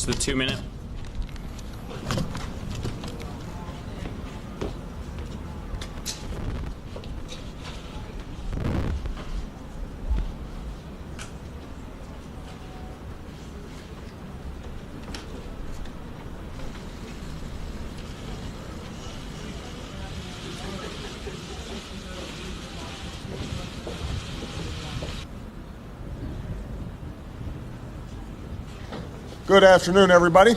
It's the 2-minute. Good afternoon, everybody.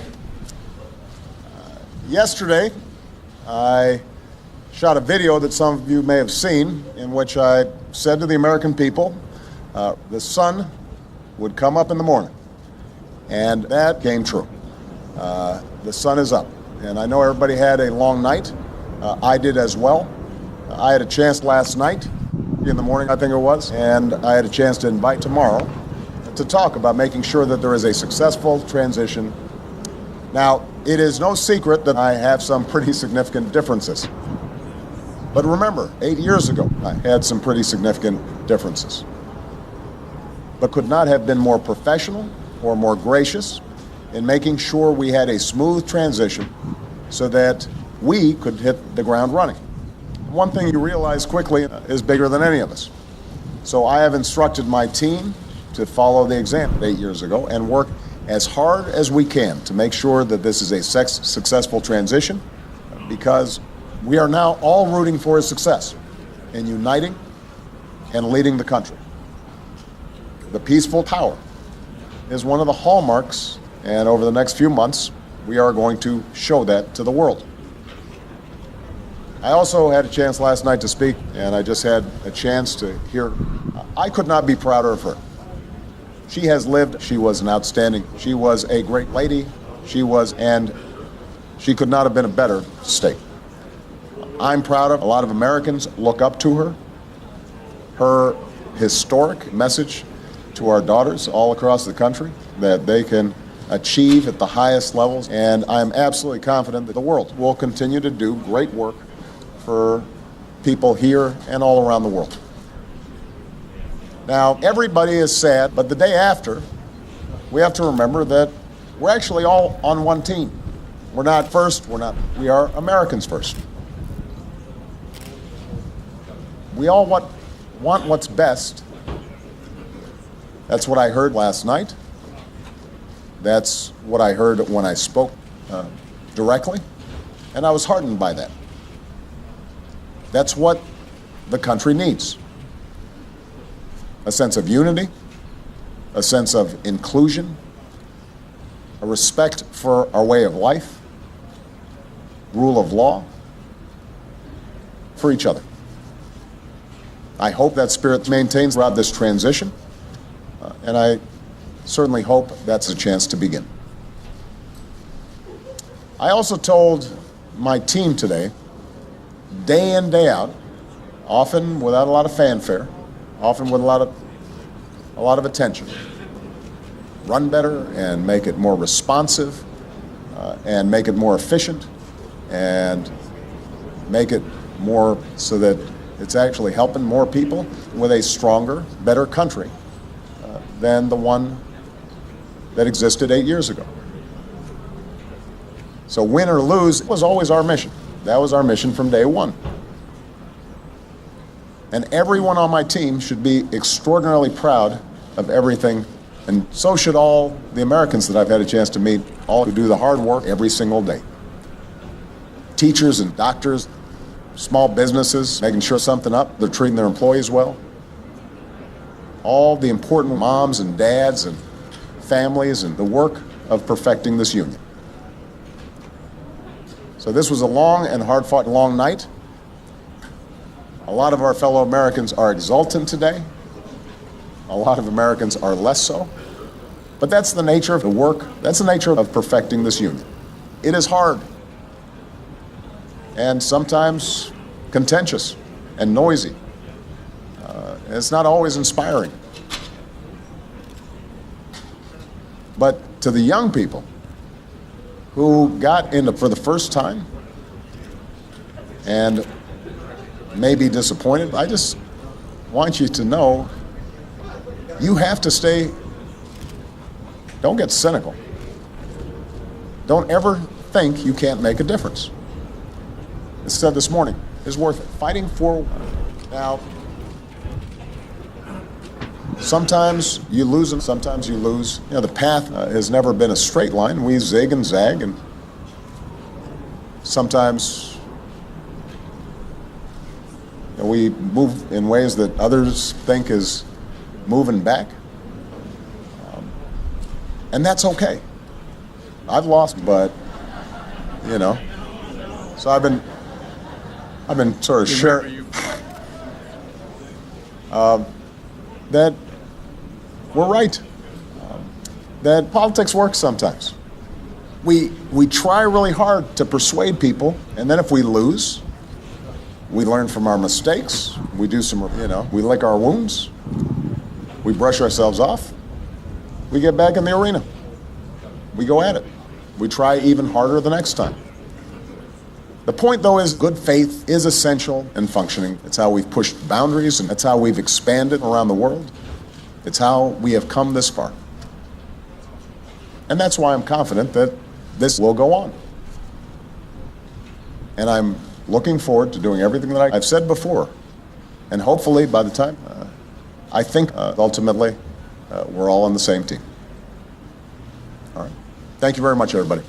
Yesterday, I shot a video that some of you may have seen in which I said to the American people, the sun would come up in the morning. And that came true. The sun is up. And I know everybody had a long night. I did as well. I had a chance last night, in the morning I think it was, and I had a chance to invite tomorrow to talk about making sure that there is a successful transition. Now, it is no secret that I have some pretty significant differences. But remember, 8 years ago, I had some pretty significant differences. But could not have been more professional or more gracious in making sure we had a smooth transition so that we could hit the ground running. One thing you realize quickly is bigger than any of us. So I have instructed my team to follow the example 8 years ago and work as hard as we can to make sure that this is a successful transition, because we are now all rooting for his success in uniting and leading the country. The peaceful power is one of the hallmarks, and over the next few months, we are going to show that to the world. I also had a chance last night to speak, and I just had a chance to hear. I could not be prouder of her. She has lived, she was an outstanding, she was a great lady, and she could not have been a better state. I'm proud of, a lot of Americans look up to her. Her historic message to our daughters all across the country that they can achieve at the highest levels, and I'm absolutely confident that the world will continue to do great work for people here and all around the world. Now, everybody is sad, but the day after, we have to remember that we're actually all on one team. We're not first, we are Americans first. We all want what's best. That's what I heard last night. That's what I heard when I spoke directly, and I was heartened by that. That's what the country needs. A sense of unity, a sense of inclusion, a respect for our way of life, rule of law, for each other. I hope that spirit maintains throughout this transition, and I certainly hope that's a chance to begin. I also told my team today, day in, day out, often without a lot of fanfare, often with a lot of attention. Run better and make it more responsive, and make it more efficient, and make it more so that it's actually helping more people with a stronger, better country than the one that existed 8 years ago. So win or lose was always our mission. That was our mission from day one. And everyone on my team should be extraordinarily proud of everything, and so should all the Americans that I've had a chance to meet, all who do the hard work every single day. Teachers and doctors, small businesses, making sure something up, they're treating their employees well. All the important moms and dads and families and the work of perfecting this union. So this was a long and hard-fought long night. A lot of our fellow Americans are exultant today. A lot of Americans are less so. But that's the nature of the work. That's the nature of perfecting this union. It is hard. And sometimes contentious and noisy. It's not always inspiring. But to the young people who got into for the first time and may be disappointed, I just want you to know you have to stay, don't get cynical. Don't ever think you can't make a difference. As said this morning, is worth it. Fighting for. Now, sometimes you lose and sometimes you lose. You know, the path has never been a straight line. We zig and zag, and sometimes we move in ways that others think is moving back. And that's okay. I've lost, but, you know, so I've been sort of sharing that we're right, that politics works sometimes. We try really hard to persuade people, and then if we lose, we learn from our mistakes, we do some, we lick our wounds, we brush ourselves off, we get back in the arena. We go at it. We try even harder the next time. The point, though, is good faith is essential in functioning. It's how we've pushed boundaries, and it's how we've expanded around the world. It's how we have come this far. And that's why I'm confident that this will go on. And I'm looking forward to doing everything that I've said before. And hopefully, by the time, I think ultimately, we're all on the same team. All right. Thank you very much, everybody.